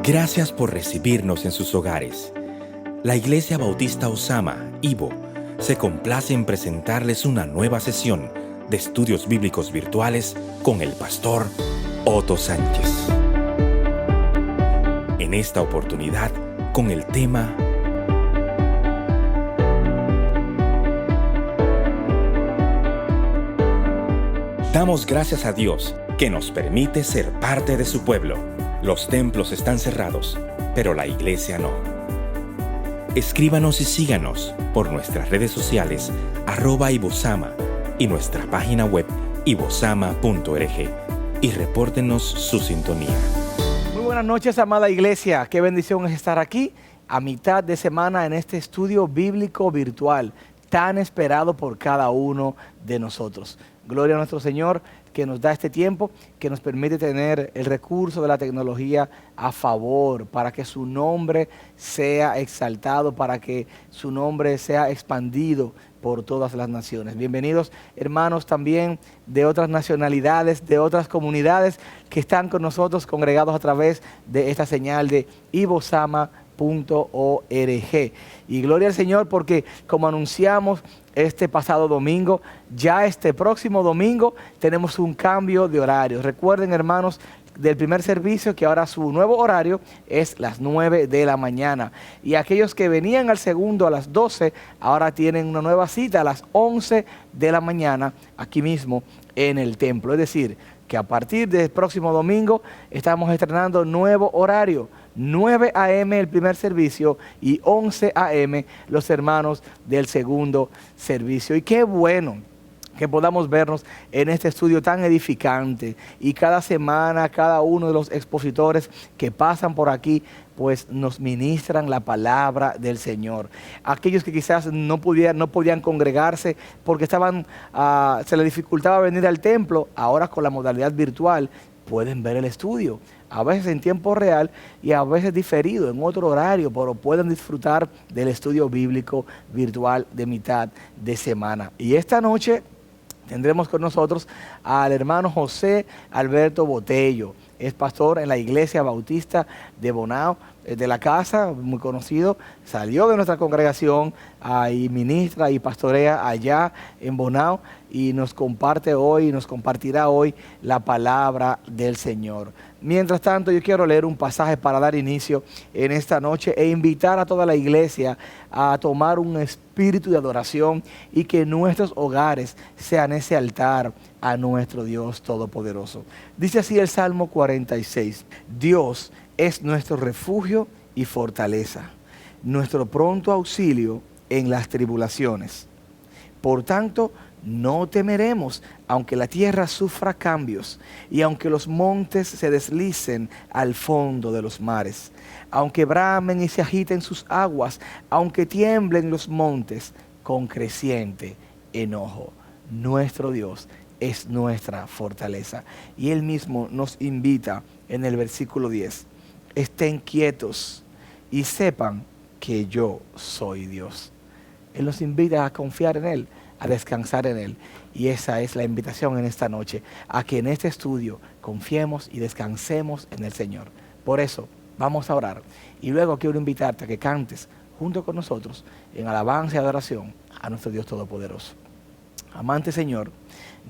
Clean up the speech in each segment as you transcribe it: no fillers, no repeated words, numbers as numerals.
Gracias por recibirnos en sus hogares. La Iglesia Bautista Osama, Ibo, se complace en presentarles una nueva sesión de estudios bíblicos virtuales con el pastor Otto Sánchez. En esta oportunidad, con el tema Damos gracias a Dios que nos permite ser parte de su pueblo. Los templos están cerrados, pero la iglesia no. Escríbanos y síganos por nuestras redes sociales @ibosama y nuestra página web ibosama.org y repórtenos su sintonía. Muy buenas noches, amada iglesia. Qué bendición es estar aquí a mitad de semana en este estudio bíblico virtual tan esperado por cada uno de nosotros. Gloria a nuestro Señor que nos da este tiempo, que nos permite tener el recurso de la tecnología a favor para que su nombre sea exaltado, para que su nombre sea expandido por todas las naciones. Bienvenidos hermanos también de otras nacionalidades, de otras comunidades que están con nosotros congregados a través de esta señal de ibosama.org. Y gloria al Señor porque como anunciamos este pasado domingo, ya este próximo domingo tenemos un cambio de horario. Recuerden, hermanos, del primer servicio que ahora su nuevo horario es las 9 de la mañana. Y aquellos que venían al segundo a las 12, ahora tienen una nueva cita a las 11 de la mañana aquí mismo en el templo. Es decir, que a partir del próximo domingo estamos estrenando nuevo horario. 9 a.m. el primer servicio y 11 a.m. los hermanos del segundo servicio. Y qué bueno que podamos vernos en este estudio tan edificante y cada semana cada uno de los expositores que pasan por aquí pues nos ministran la palabra del Señor. Aquellos que quizás no podían congregarse porque se les dificultaba venir al templo, ahora con la modalidad virtual pueden ver el estudio, a veces en tiempo real y a veces diferido en otro horario, pero pueden disfrutar del estudio bíblico virtual de mitad de semana. Y esta noche tendremos con nosotros al hermano José Alberto Botello. Es pastor en la Iglesia Bautista de Bonao, de la casa, muy conocido. Salió de nuestra congregación y ministra y pastorea allá en Bonao y nos compartirá hoy la palabra del Señor. Mientras tanto, yo quiero leer un pasaje para dar inicio en esta noche e invitar a toda la iglesia a tomar un espíritu de adoración y que nuestros hogares sean ese altar a nuestro Dios Todopoderoso. Dice así el Salmo 46, Dios es nuestro refugio y fortaleza, nuestro pronto auxilio en las tribulaciones. Por tanto, no temeremos, aunque la tierra sufra cambios y aunque los montes se deslicen al fondo de los mares, aunque bramen y se agiten sus aguas, aunque tiemblen los montes con creciente enojo. Nuestro Dios es nuestra fortaleza. Y Él mismo nos invita en el versículo 10. Estén quietos y sepan que yo soy Dios. Él nos invita a confiar en Él, a descansar en Él. Y esa es la invitación en esta noche, a que en este estudio confiemos y descansemos en el Señor. Por eso vamos a orar. Y luego quiero invitarte a que cantes junto con nosotros en alabanza y adoración a nuestro Dios Todopoderoso. Amante Señor,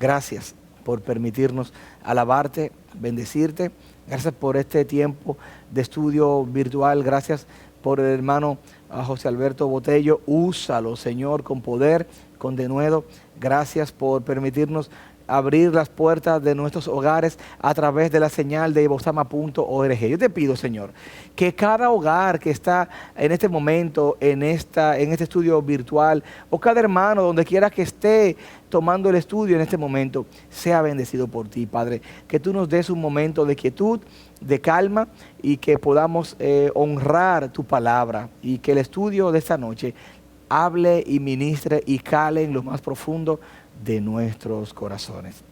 gracias por permitirnos alabarte, bendecirte. Gracias por este tiempo de estudio virtual. Gracias por el hermano José Alberto Botello. Úsalo, Señor, con poder, con denuedo. Gracias por permitirnos abrir las puertas de nuestros hogares a través de la señal de ibosama.org. Yo te pido, Señor, que cada hogar que está en este momento, en este estudio virtual, o cada hermano, donde quiera que esté tomando el estudio en este momento, sea bendecido por ti, Padre. Que tú nos des un momento de quietud, de calma, y que podamos honrar tu palabra, y que el estudio de esta noche hable y ministre y cale en lo más profundo de nuestros corazones.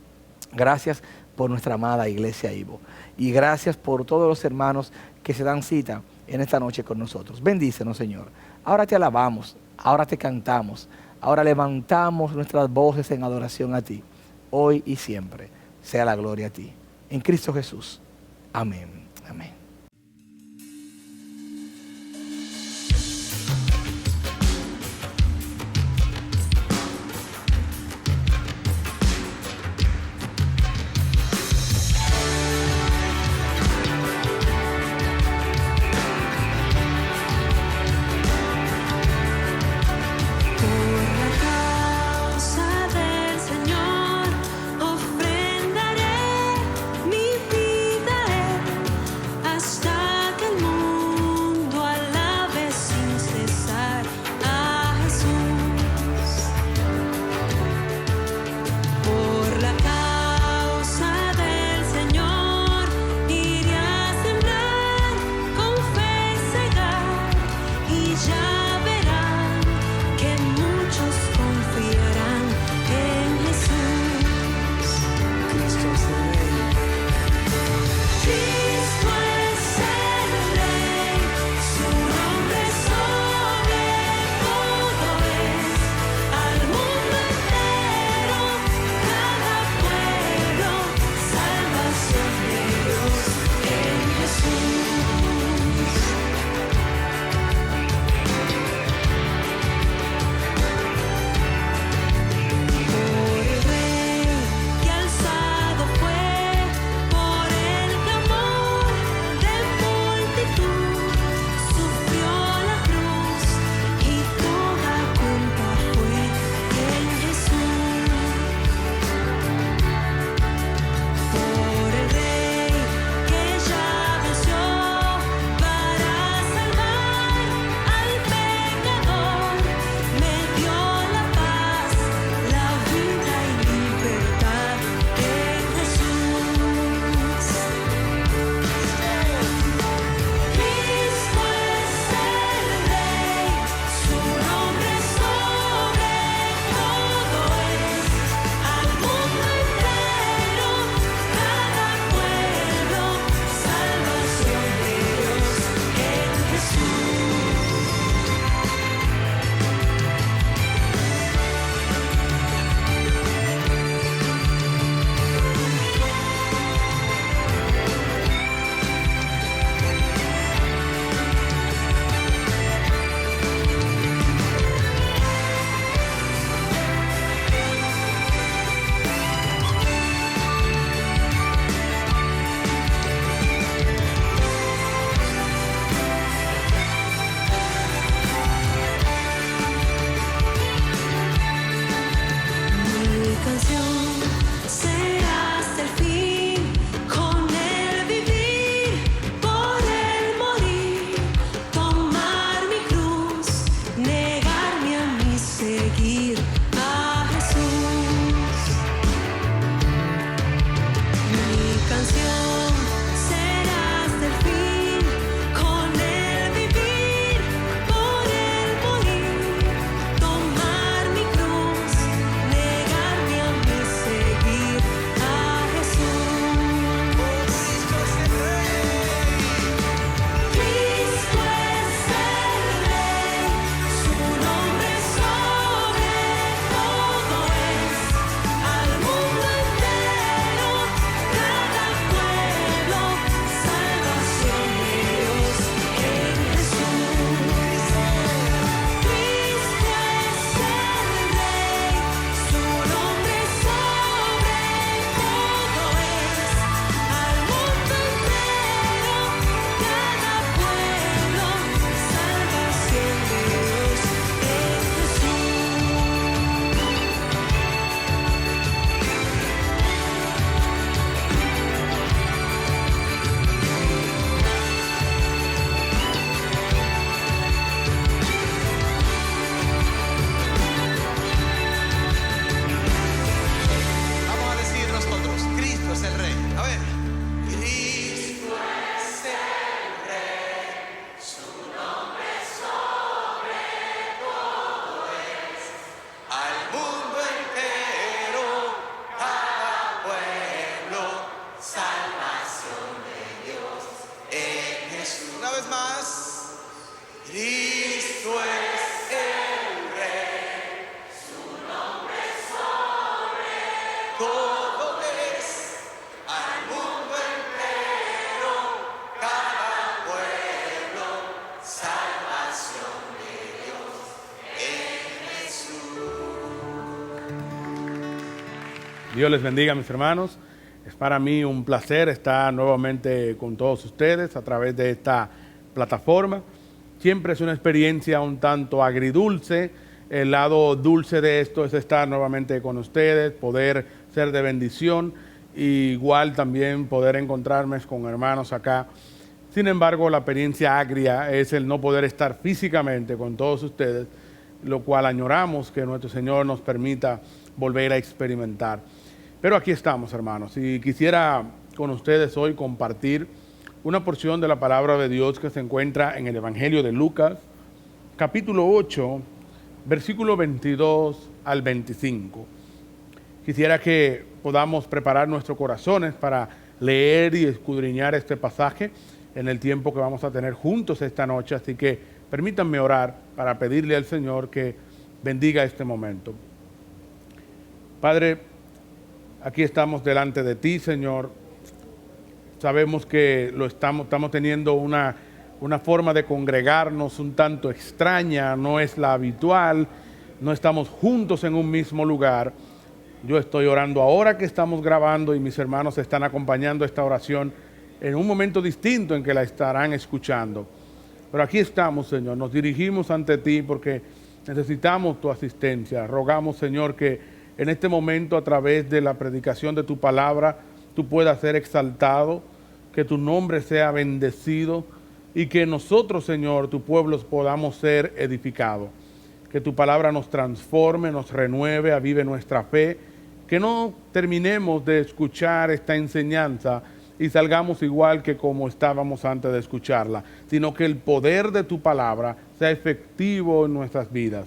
Gracias por nuestra amada Iglesia Ibo. Y gracias por todos los hermanos que se dan cita en esta noche con nosotros. Bendícenos, Señor. Ahora te alabamos, ahora te cantamos, ahora levantamos nuestras voces en adoración a ti. Hoy y siempre sea la gloria a ti. En Cristo Jesús. Amén. Amén. Cristo es el Rey, su nombre sobre todo es, al mundo entero, cada pueblo, salvación de Dios en Jesús. Dios les bendiga, mis hermanos. Es para mí un placer estar nuevamente con todos ustedes a través de esta plataforma. Siempre es una experiencia un tanto agridulce. El lado dulce de esto es estar nuevamente con ustedes, poder ser de bendición, y igual también poder encontrarme con hermanos acá. Sin embargo, la experiencia agria es el no poder estar físicamente con todos ustedes, lo cual añoramos que nuestro Señor nos permita volver a experimentar. Pero aquí estamos, hermanos, y quisiera con ustedes hoy compartir una porción de la palabra de Dios que se encuentra en el Evangelio de Lucas, capítulo 8, versículo 22 al 25. Quisiera que podamos preparar nuestros corazones para leer y escudriñar este pasaje en el tiempo que vamos a tener juntos esta noche, así que permítanme orar para pedirle al Señor que bendiga este momento. Padre, aquí estamos delante de ti, Señor. Sabemos que estamos teniendo una forma de congregarnos un tanto extraña, no es la habitual, no estamos juntos en un mismo lugar. Yo estoy orando ahora que estamos grabando y mis hermanos están acompañando esta oración en un momento distinto en que la estarán escuchando. Pero aquí estamos, Señor, nos dirigimos ante ti porque necesitamos tu asistencia. Rogamos, Señor, que en este momento, a través de la predicación de tu palabra, tú puedas ser exaltado, que tu nombre sea bendecido y que nosotros, Señor, tu pueblo, podamos ser edificados. Que tu palabra nos transforme, nos renueve, avive nuestra fe. Que no terminemos de escuchar esta enseñanza y salgamos igual que como estábamos antes de escucharla, sino que el poder de tu palabra sea efectivo en nuestras vidas.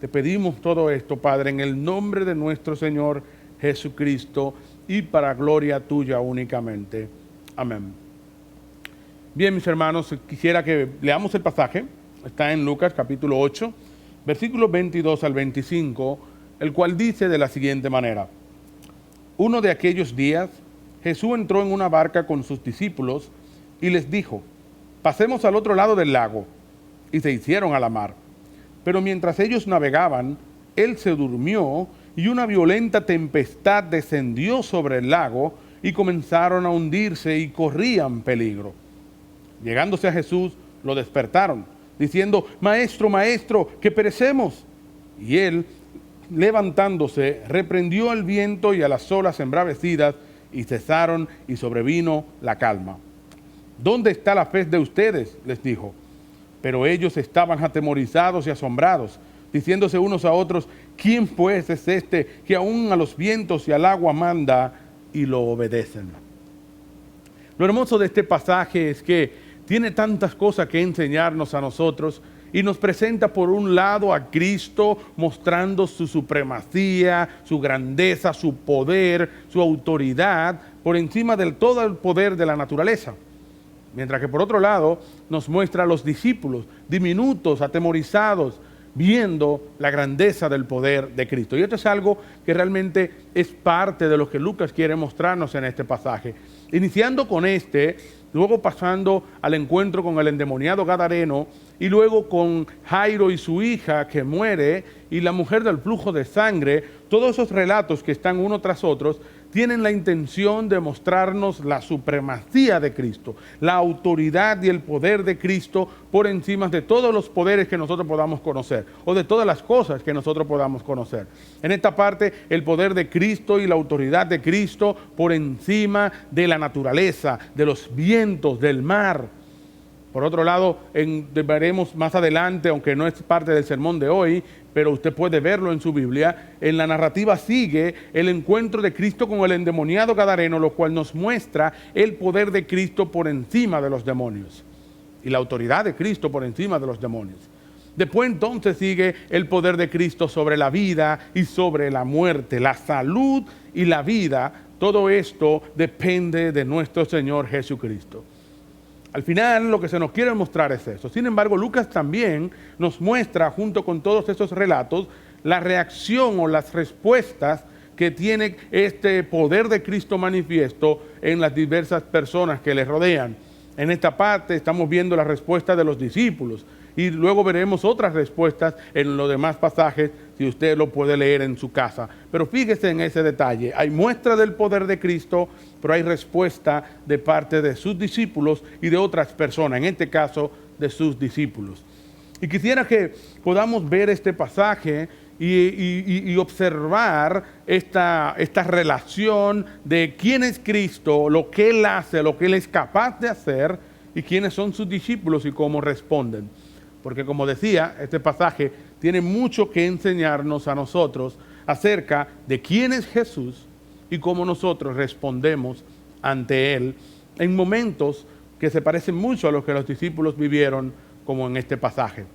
Te pedimos todo esto, Padre, en el nombre de nuestro Señor Jesucristo y para gloria tuya únicamente. Amén. Bien, mis hermanos, quisiera que leamos el pasaje. Está en Lucas capítulo 8, versículos 22 al 25, el cual dice de la siguiente manera: Uno de aquellos días, Jesús entró en una barca con sus discípulos y les dijo: pasemos al otro lado del lago. Y se hicieron a la mar. Pero mientras ellos navegaban, él se durmió y una violenta tempestad descendió sobre el lago y comenzaron a hundirse y corrían peligro. Llegándose a Jesús, lo despertaron, diciendo: Maestro, Maestro, que perecemos. Y él, levantándose, reprendió al viento y a las olas embravecidas, y cesaron y sobrevino la calma. ¿Dónde está la fe de ustedes?, les dijo. Pero ellos estaban atemorizados y asombrados, diciéndose unos a otros: ¿quién pues es este que aún a los vientos y al agua manda y lo obedecen? Lo hermoso de este pasaje es que tiene tantas cosas que enseñarnos a nosotros y nos presenta por un lado a Cristo mostrando su supremacía, su grandeza, su poder, su autoridad por encima de todo el poder de la naturaleza. Mientras que por otro lado nos muestra a los discípulos diminutos, atemorizados, viendo la grandeza del poder de Cristo. Y esto es algo que realmente es parte de lo que Lucas quiere mostrarnos en este pasaje. Iniciando con luego pasando al encuentro con el endemoniado gadareno, y luego con Jairo y su hija que muere, y la mujer del flujo de sangre. Todos esos relatos que están uno tras otros tienen la intención de mostrarnos la supremacía de Cristo, la autoridad y el poder de Cristo por encima de todos los poderes que nosotros podamos conocer, o de todas las cosas que nosotros podamos conocer. En esta parte, el poder de Cristo y la autoridad de Cristo por encima de la naturaleza, de los vientos, del mar. Por otro lado, veremos más adelante, aunque no es parte del sermón de hoy, pero usted puede verlo en su Biblia, en la narrativa sigue el encuentro de Cristo con el endemoniado gadareno, lo cual nos muestra el poder de Cristo por encima de los demonios y la autoridad de Cristo por encima de los demonios. Después entonces sigue el poder de Cristo sobre la vida y sobre la muerte, la salud y la vida. Todo esto depende de nuestro Señor Jesucristo. Al final lo que se nos quiere mostrar es eso. Sin embargo, Lucas también nos muestra, junto con todos esos relatos, la reacción o las respuestas que tiene este poder de Cristo manifiesto en las diversas personas que le rodean. En esta parte estamos viendo la respuesta de los discípulos y luego veremos otras respuestas en los demás pasajes, si usted lo puede leer en su casa. Pero fíjese en ese detalle. Hay muestra del poder de Cristo, pero hay respuesta de parte de sus discípulos y de otras personas, en este caso de sus discípulos. Y quisiera que podamos ver este pasaje y observar esta relación de quién es Cristo, lo que Él hace, lo que Él es capaz de hacer y quiénes son sus discípulos y cómo responden. Porque como decía, este pasaje tiene mucho que enseñarnos a nosotros acerca de quién es Jesús y cómo nosotros respondemos ante Él en momentos que se parecen mucho a los que los discípulos vivieron, como en este pasaje.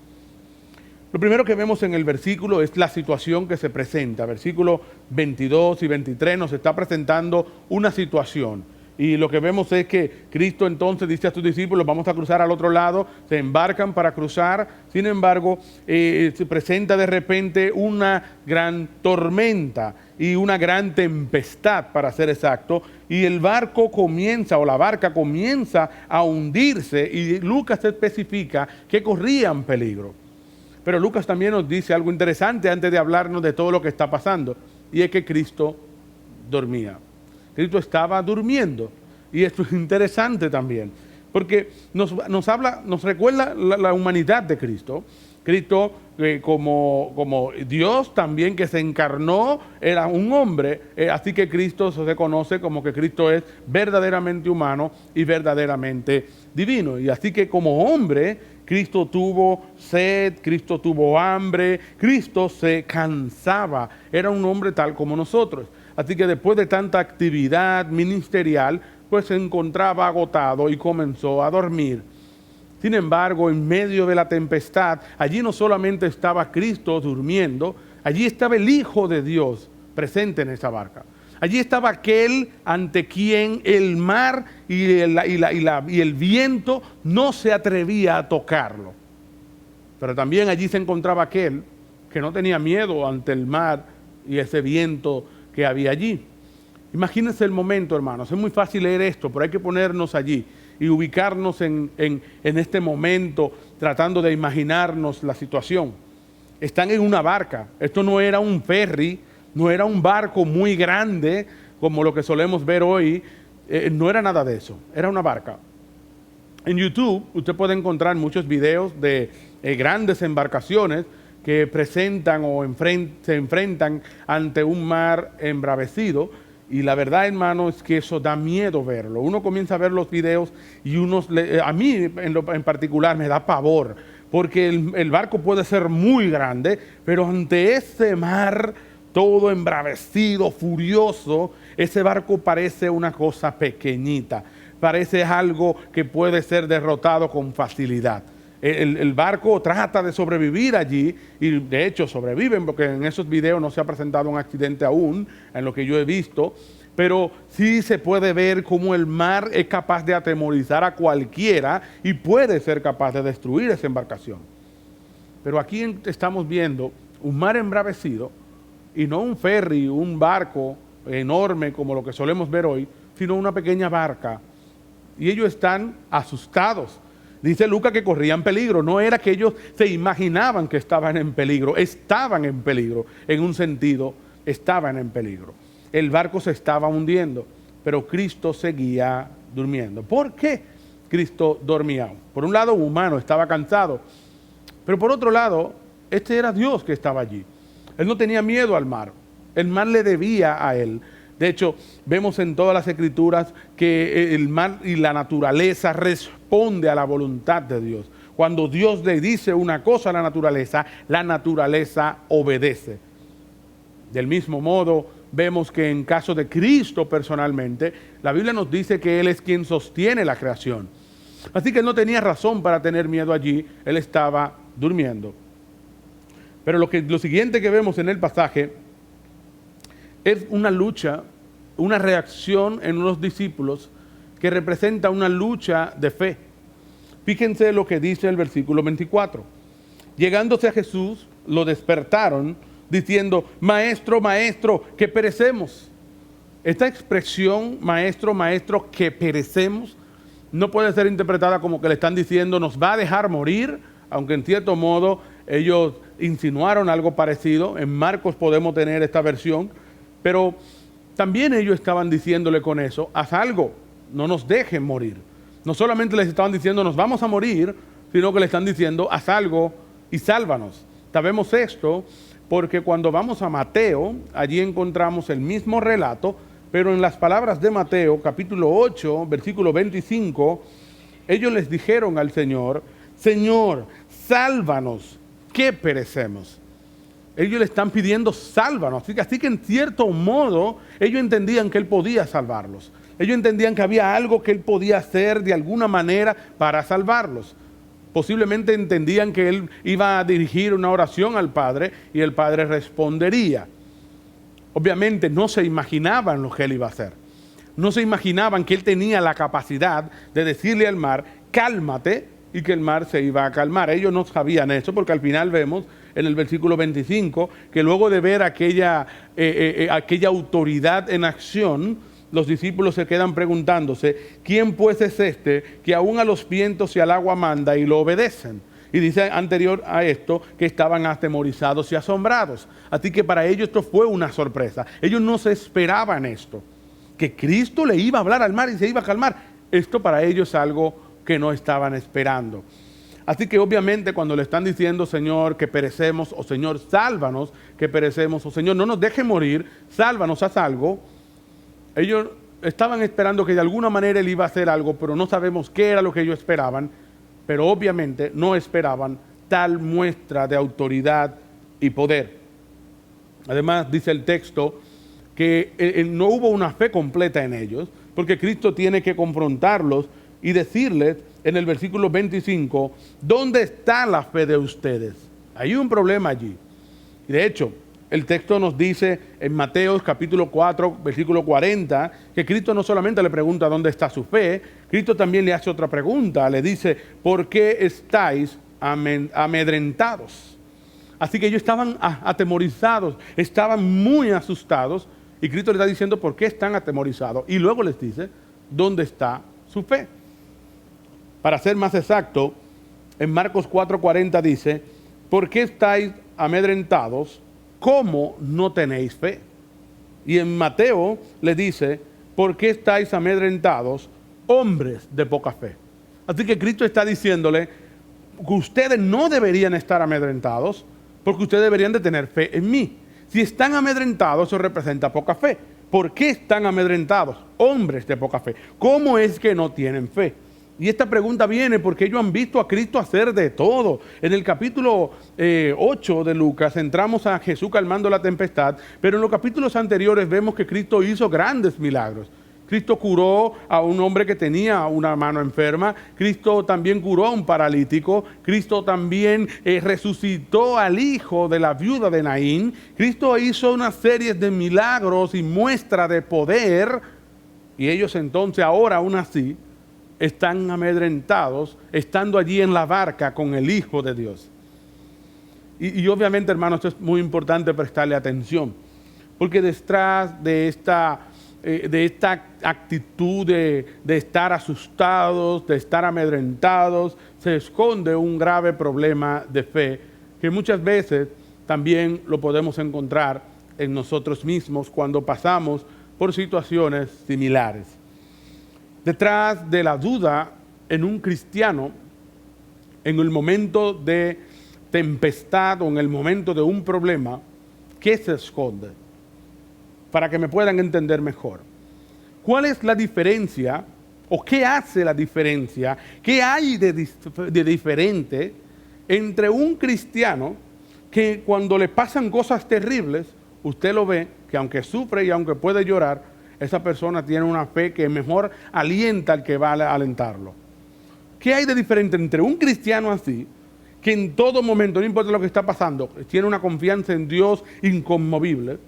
Lo primero que vemos en el versículo es la situación que se presenta. Versículos 22 y 23 nos está presentando una situación. Y lo que vemos es que Cristo entonces dice a sus discípulos, vamos a cruzar al otro lado, se embarcan para cruzar. Sin embargo, se presenta de repente una gran tormenta y una gran tempestad, para ser exacto. Y el barco comienza, o la barca comienza a hundirse, y Lucas especifica que corrían peligro. Pero Lucas también nos dice algo interesante antes de hablarnos de todo lo que está pasando, y es que Cristo dormía. Cristo estaba durmiendo, y esto es interesante también, porque nos recuerda la humanidad de Cristo. Cristo, como Dios también que se encarnó, era un hombre, así que Cristo se conoce como que Cristo es verdaderamente humano y verdaderamente divino. Y así que como hombre, Cristo tuvo sed, Cristo tuvo hambre, Cristo se cansaba, era un hombre tal como nosotros. Así que después de tanta actividad ministerial, pues se encontraba agotado y comenzó a dormir. Sin embargo, en medio de la tempestad, allí no solamente estaba Cristo durmiendo, allí estaba el Hijo de Dios presente en esa barca. Allí estaba aquel ante quien el mar y el viento no se atrevía a tocarlo. Pero también allí se encontraba aquel que no tenía miedo ante el mar y ese viento que había allí. Imagínense el momento, hermanos. Es muy fácil leer esto, pero hay que ponernos allí y ubicarnos en este momento, tratando de imaginarnos la situación. Están en una barca. Esto no era un ferry, no era un barco muy grande como lo que solemos ver hoy. No era nada de eso, era una barca. En YouTube usted puede encontrar muchos videos de grandes embarcaciones que presentan o se enfrentan ante un mar embravecido. Y la verdad, hermano, es que eso da miedo verlo. Uno comienza a ver los videos y a mí en particular me da pavor, porque el barco puede ser muy grande, pero ante ese mar todo embravecido, furioso, ese barco parece una cosa pequeñita, parece algo que puede ser derrotado con facilidad. El barco trata de sobrevivir allí, y de hecho sobreviven, porque en esos videos no se ha presentado un accidente aún, en lo que yo he visto, pero sí se puede ver cómo el mar es capaz de atemorizar a cualquiera y puede ser capaz de destruir esa embarcación. Pero aquí estamos viendo un mar embravecido, y no un ferry, un barco enorme como lo que solemos ver hoy, sino una pequeña barca, y ellos están asustados. Dice Lucas que corrían peligro. No era que ellos se imaginaban que estaban en peligro. Estaban en peligro. En un sentido, estaban en peligro. El barco se estaba hundiendo, pero Cristo seguía durmiendo. ¿Por qué Cristo dormía? Por un lado, un humano estaba cansado. Pero por otro lado, este era Dios que estaba allí. Él no tenía miedo al mar. El mar le debía a él. De hecho, vemos en todas las escrituras que el mar y la naturaleza responde a la voluntad de Dios. Cuando Dios le dice una cosa a la naturaleza obedece. Del mismo modo, vemos que en caso de Cristo personalmente, la Biblia nos dice que Él es quien sostiene la creación. Así que Él no tenía razón para tener miedo allí, Él estaba durmiendo. Pero lo siguiente que vemos en el pasaje es una lucha, una reacción en unos discípulos que representa una lucha de fe. Fíjense lo que dice el versículo 24. Llegándose a Jesús, lo despertaron, diciendo, Maestro, Maestro, que perecemos. Esta expresión, Maestro, Maestro, que perecemos, no puede ser interpretada como que le están diciendo, nos va a dejar morir, aunque en cierto modo ellos insinuaron algo parecido. En Marcos podemos tener esta versión, pero también ellos estaban diciéndole con eso, haz algo, no nos dejen morir. No solamente les estaban diciendo, nos vamos a morir, sino que le están diciendo, haz algo y sálvanos. Sabemos esto porque cuando vamos a Mateo, allí encontramos el mismo relato, pero en las palabras de Mateo, capítulo 8, versículo 25, ellos les dijeron al Señor, Señor, sálvanos, que perecemos. Ellos le están pidiendo sálvanos, así que en cierto modo ellos entendían que Él podía salvarlos. Ellos entendían que había algo que Él podía hacer de alguna manera para salvarlos. Posiblemente entendían que Él iba a dirigir una oración al Padre y el Padre respondería. Obviamente no se imaginaban lo que Él iba a hacer. No se imaginaban que Él tenía la capacidad de decirle al mar, cálmate, y que el mar se iba a calmar. Ellos no sabían eso porque al final vemos en el versículo 25 que luego de ver aquella autoridad en acción, los discípulos se quedan preguntándose, ¿quién pues es este que aún a los vientos y al agua manda y lo obedecen? Y dice anterior a esto que estaban atemorizados y asombrados. Así que para ellos esto fue una sorpresa. Ellos no se esperaban esto, que Cristo le iba a hablar al mar y se iba a calmar. Esto para ellos es algo que no estaban esperando. Así que obviamente cuando le están diciendo, Señor, que perecemos, o Señor, sálvanos, que perecemos, o Señor, no nos deje morir, sálvanos, haz algo, ellos estaban esperando que de alguna manera Él iba a hacer algo, pero no sabemos qué era lo que ellos esperaban, pero obviamente no esperaban tal muestra de autoridad y poder. Además, dice el texto que no hubo una fe completa en ellos, porque Cristo tiene que confrontarlos y decirles en el versículo 25, ¿dónde está la fe de ustedes? Hay un problema allí. Y de hecho, el texto nos dice en Mateo capítulo 4, versículo 40, que Cristo no solamente le pregunta dónde está su fe, Cristo también le hace otra pregunta, le dice, ¿por qué estáis amedrentados? Así que ellos estaban atemorizados, estaban muy asustados, y Cristo les está diciendo, ¿por qué están atemorizados? Y luego les dice, ¿dónde está su fe? Para ser más exacto, en Marcos 4:40 dice, ¿por qué estáis amedrentados? ¿Cómo no tenéis fe? Y en Mateo le dice, ¿por qué estáis amedrentados, hombres de poca fe? Así que Cristo está diciéndole que ustedes no deberían estar amedrentados, porque ustedes deberían de tener fe en mí. Si están amedrentados, eso representa poca fe. ¿Por qué están amedrentados, hombres de poca fe? ¿Cómo es que no tienen fe? Y esta pregunta viene porque ellos han visto a Cristo hacer de todo. En el capítulo 8 de Lucas entramos a Jesús calmando la tempestad, pero en los capítulos anteriores vemos que Cristo hizo grandes milagros. Cristo curó a un hombre que tenía una mano enferma. Cristo también curó a un paralítico. Cristo también resucitó al hijo de la viuda de Naín. Cristo hizo una serie de milagros y muestra de poder. Y ellos entonces ahora aún así están amedrentados, estando allí en la barca con el Hijo de Dios. Y obviamente, hermanos, esto es muy importante prestarle atención, porque detrás de esta actitud de estar asustados, de estar amedrentados, se esconde un grave problema de fe, que muchas veces también lo podemos encontrar en nosotros mismos cuando pasamos por situaciones similares. Detrás de la duda en un cristiano, en el momento de tempestad o en el momento de un problema, ¿qué se esconde? Para que me puedan entender mejor. ¿Cuál es la diferencia o qué hace la diferencia? ¿Qué hay de diferente entre un cristiano que cuando le pasan cosas terribles, usted lo ve que aunque sufre y aunque puede llorar, esa persona tiene una fe que mejor alienta al que va a alentarlo? ¿Qué hay de diferente entre un cristiano así, que en todo momento, no importa lo que está pasando, tiene una confianza en Dios inconmovible,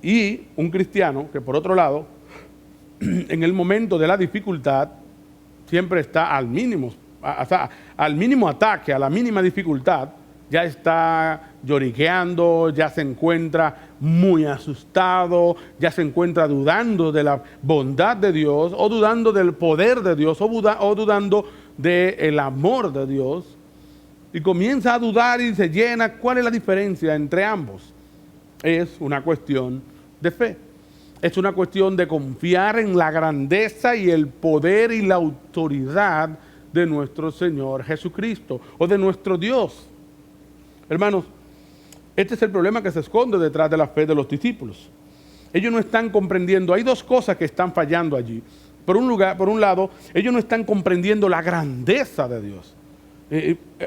y un cristiano que por otro lado, en el momento de la dificultad, siempre está al mínimo al mínimo ataque, a la mínima dificultad, ya está lloriqueando, ya se encuentra muy asustado, ya se encuentra dudando de la bondad de Dios, o dudando del poder de Dios, o dudando del amor de Dios, y comienza a dudar y se llena. ¿Cuál es la diferencia entre ambos? Es una cuestión de fe. Es una cuestión de confiar en la grandeza y el poder y la autoridad de nuestro Señor Jesucristo, o de nuestro Dios. Hermanos, este es el problema que se esconde detrás de la fe de los discípulos. Ellos no están comprendiendo. Hay dos cosas que están fallando allí. Por un lado, ellos no están comprendiendo la grandeza de Dios.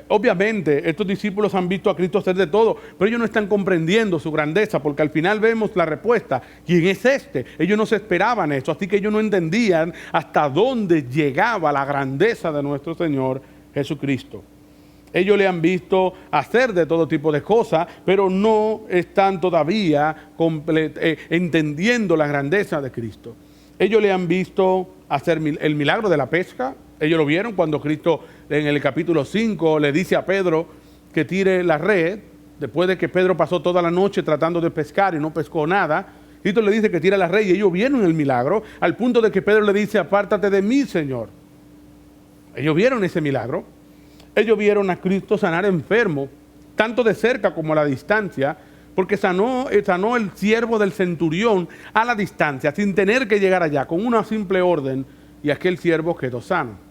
Obviamente, estos discípulos han visto a Cristo hacer de todo, pero ellos no están comprendiendo su grandeza, porque al final vemos la respuesta. ¿Quién es este? Ellos no se esperaban esto, así que ellos no entendían hasta dónde llegaba la grandeza de nuestro Señor Jesucristo. Ellos le han visto hacer de todo tipo de cosas, pero no están todavía entendiendo la grandeza de Cristo. Ellos le han visto hacer el milagro de la pesca. Ellos lo vieron cuando Cristo en el capítulo 5 le dice a Pedro que tire la red, después de que Pedro pasó toda la noche tratando de pescar y no pescó nada. Cristo le dice que tire la red y ellos vieron el milagro, al punto de que Pedro le dice: apártate de mí, Señor. Ellos vieron ese milagro. Ellos vieron a Cristo sanar enfermos, tanto de cerca como a la distancia, porque sanó el siervo del centurión a la distancia, sin tener que llegar allá, con una simple orden, y aquel siervo quedó sano.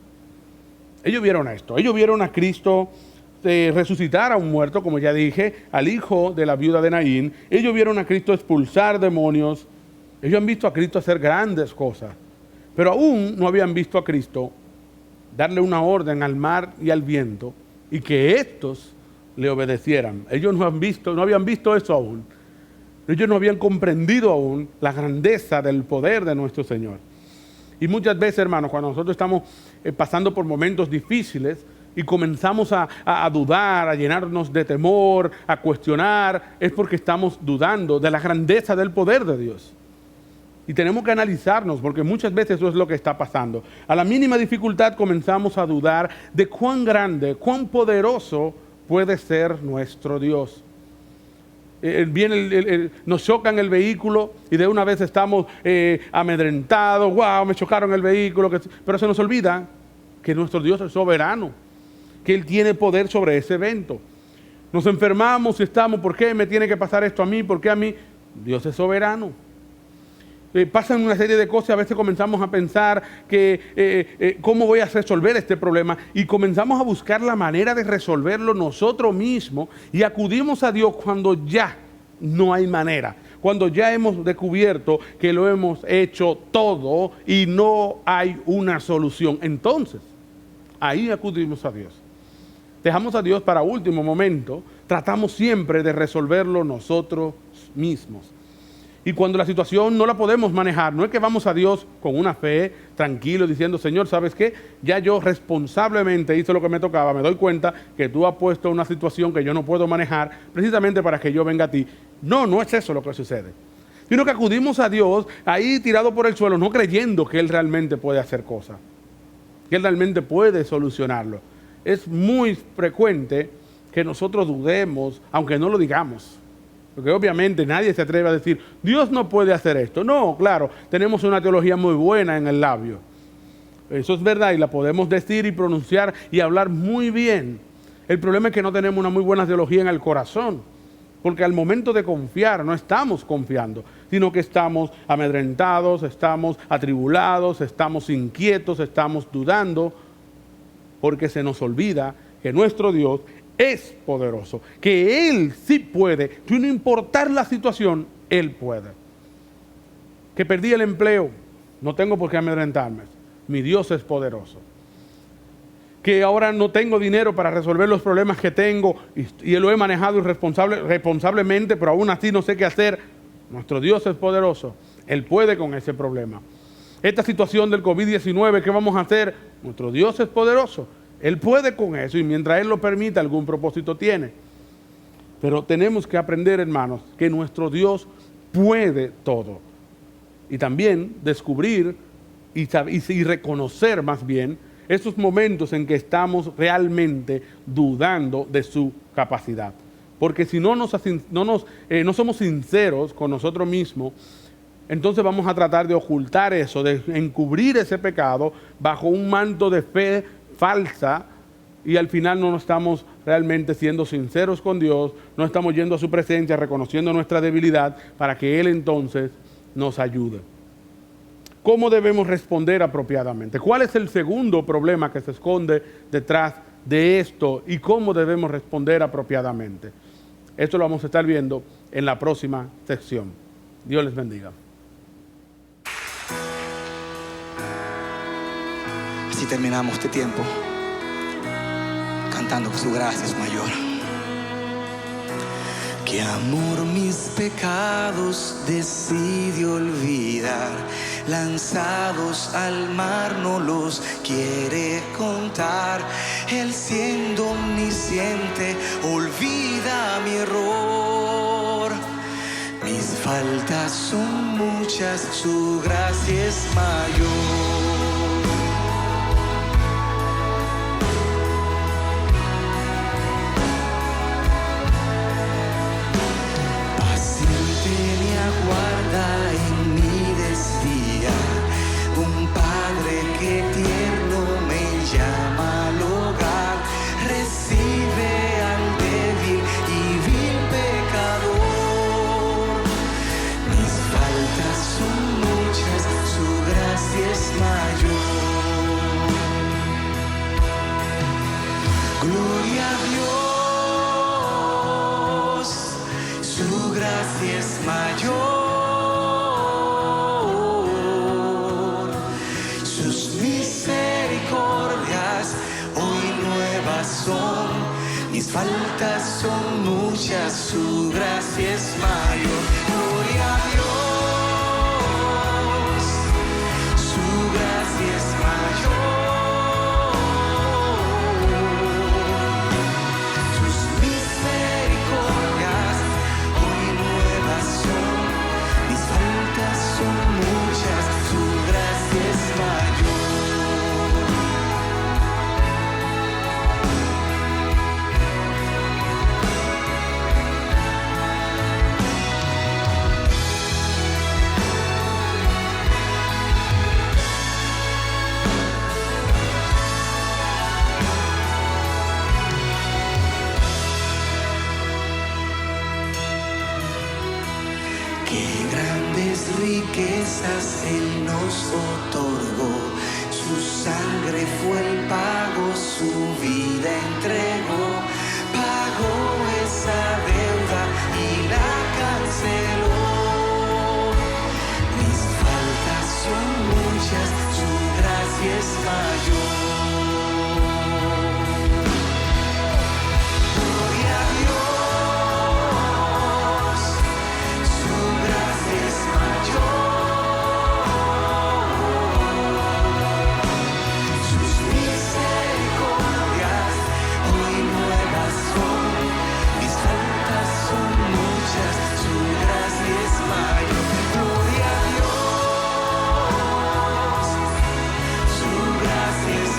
Ellos vieron esto. Ellos vieron a Cristo resucitar a un muerto, como ya dije, al hijo de la viuda de Naín. Ellos vieron a Cristo expulsar demonios. Ellos han visto a Cristo hacer grandes cosas, pero aún no habían visto a Cristo darle una orden al mar y al viento y que estos le obedecieran. Ellos no habían visto eso aún. Ellos no habían comprendido aún la grandeza del poder de nuestro Señor. Y muchas veces, hermanos, cuando nosotros estamos pasando por momentos difíciles y comenzamos a dudar, a llenarnos de temor, a cuestionar, es porque estamos dudando de la grandeza del poder de Dios. Y tenemos que analizarnos, porque muchas veces eso es lo que está pasando. A la mínima dificultad comenzamos a dudar de cuán grande, cuán poderoso puede ser nuestro Dios. Nos chocan el vehículo y de una vez estamos amedrentados. ¡Wow! Me chocaron el vehículo. Pero se nos olvida que nuestro Dios es soberano, que Él tiene poder sobre ese evento. Nos enfermamos y estamos: ¿por qué me tiene que pasar esto a mí? ¿Por qué a mí? Dios es soberano. Pasan una serie de cosas y a veces comenzamos a pensar que cómo voy a resolver este problema, y comenzamos a buscar la manera de resolverlo nosotros mismos y acudimos a Dios cuando ya no hay manera, cuando ya hemos descubierto que lo hemos hecho todo y no hay una solución. Entonces, ahí acudimos a Dios. Dejamos a Dios para último momento, tratamos siempre de resolverlo nosotros mismos. Y cuando la situación no la podemos manejar, no es que vamos a Dios con una fe, tranquilo, diciendo: Señor, ¿sabes qué? Ya yo responsablemente hice lo que me tocaba, me doy cuenta que tú has puesto una situación que yo no puedo manejar, precisamente para que yo venga a ti. No, no es eso lo que sucede. Sino que acudimos a Dios ahí tirado por el suelo, no creyendo que Él realmente puede hacer cosas, que Él realmente puede solucionarlo. Es muy frecuente que nosotros dudemos, aunque no lo digamos. Porque obviamente nadie se atreve a decir: Dios no puede hacer esto. No, claro, tenemos una teología muy buena en el labio. Eso es verdad y la podemos decir y pronunciar y hablar muy bien. El problema es que no tenemos una muy buena teología en el corazón. Porque al momento de confiar no estamos confiando, sino que estamos amedrentados, estamos atribulados, estamos inquietos, estamos dudando, porque se nos olvida que nuestro Dios es poderoso, que Él sí puede, sin no importar la situación, Él puede. Que perdí el empleo, no tengo por qué amedrentarme, mi Dios es poderoso. Que ahora no tengo dinero para resolver los problemas que tengo y lo he manejado responsablemente, pero aún así no sé qué hacer, nuestro Dios es poderoso, Él puede con ese problema. Esta situación del COVID-19, ¿qué vamos a hacer? Nuestro Dios es poderoso, Él puede con eso, y mientras Él lo permita, algún propósito tiene. Pero tenemos que aprender, hermanos, que nuestro Dios puede todo. Y también descubrir y reconocer más bien esos momentos en que estamos realmente dudando de su capacidad. Porque si no somos sinceros con nosotros mismos, entonces vamos a tratar de ocultar eso, de encubrir ese pecado bajo un manto de fe falsa, y al final no estamos realmente siendo sinceros con Dios, no estamos yendo a su presencia, reconociendo nuestra debilidad para que Él entonces nos ayude. ¿Cómo debemos responder apropiadamente? ¿Cuál es el segundo problema que se esconde detrás de esto y cómo debemos responder apropiadamente? Esto lo vamos a estar viendo en la próxima sección. Dios les bendiga. Así terminamos este tiempo cantando que su gracia es mayor. Qué amor mis pecados decide olvidar, lanzados al mar no los quiere contar. Él siendo omnisciente olvida mi error. Mis faltas son muchas, su gracia es mayor. Guarda en mi desdía, un padre que tierno me llama al hogar, recibe al débil y vil pecador. Mis faltas son muchas, su gracia es mayor. Gloria a Dios, su gracia es mayor. Mis faltas son muchas, su gracia es mayor. Gloria a Dios, su gracia es mayor. Sus misericordias hoy nuevas son. Mis faltas son muchas, su gracia es mayor. Riquezas Él nos otorgó, su sangre fue el pago, su vida entregó, pagó esa deuda y la canceló. Mis faltas son muchas, su gracia es mayor. Gloria a Dios, su gracia es mayor. Gloria a Dios, su gracia es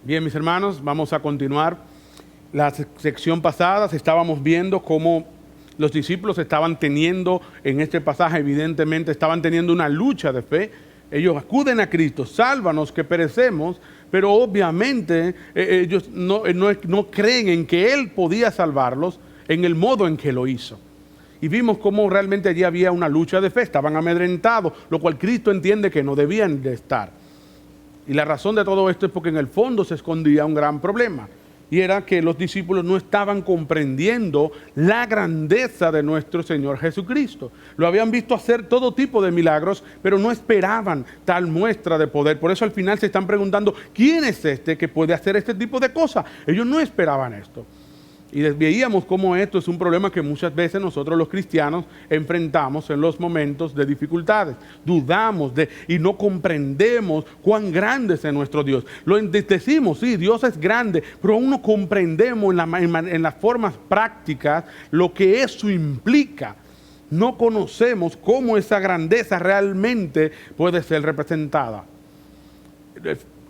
Bien, mis hermanos, vamos a continuar. La sección pasada estábamos viendo cómo los discípulos estaban teniendo, en este pasaje evidentemente, estaban teniendo una lucha de fe. Ellos acuden a Cristo, sálvanos que perecemos, pero obviamente ellos no creen en que Él podía salvarlos en el modo en que lo hizo. Y vimos cómo realmente allí había una lucha de fe, estaban amedrentados, lo cual Cristo entiende que no debían de estar. Y la razón de todo esto es porque en el fondo se escondía un gran problema. Y era que los discípulos no estaban comprendiendo la grandeza de nuestro Señor Jesucristo. Lo habían visto hacer todo tipo de milagros, pero no esperaban tal muestra de poder. Por eso al final se están preguntando, ¿quién es este que puede hacer este tipo de cosas? Ellos no esperaban esto. Y veíamos cómo esto es un problema que muchas veces nosotros los cristianos enfrentamos en los momentos de dificultades. Dudamos y no comprendemos cuán grande es nuestro Dios. Lo decimos, sí, Dios es grande, pero aún no comprendemos en las formas prácticas lo que eso implica. No conocemos cómo esa grandeza realmente puede ser representada.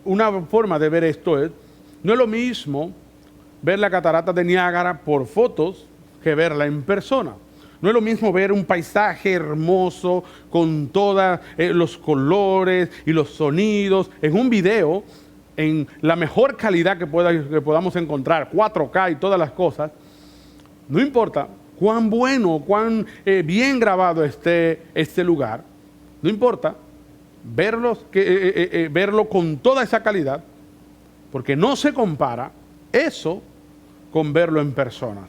Una forma de ver esto es, no es lo mismo ver la catarata de Niágara por fotos que verla en persona. No es lo mismo ver un paisaje hermoso con todos los colores y los sonidos en un video en la mejor calidad que podamos encontrar, 4K y todas las cosas. No importa cuán bueno, cuán bien grabado esté este lugar, no importa verlo con toda esa calidad, porque no se compara eso con verlo en persona.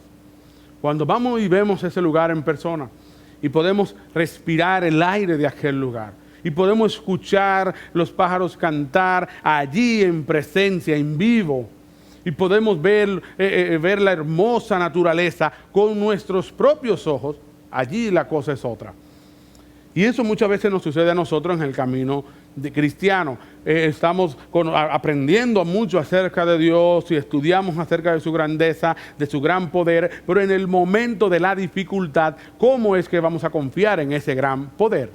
Cuando vamos y vemos ese lugar en persona y podemos respirar el aire de aquel lugar y podemos escuchar los pájaros cantar allí en presencia, en vivo, y podemos ver la hermosa naturaleza con nuestros propios ojos, allí la cosa es otra. Y eso muchas veces nos sucede a nosotros en el camino de cristiano. Estamos aprendiendo mucho acerca de Dios y estudiamos acerca de su grandeza, de su gran poder, pero en el momento de la dificultad, ¿cómo es que vamos a confiar en ese gran poder?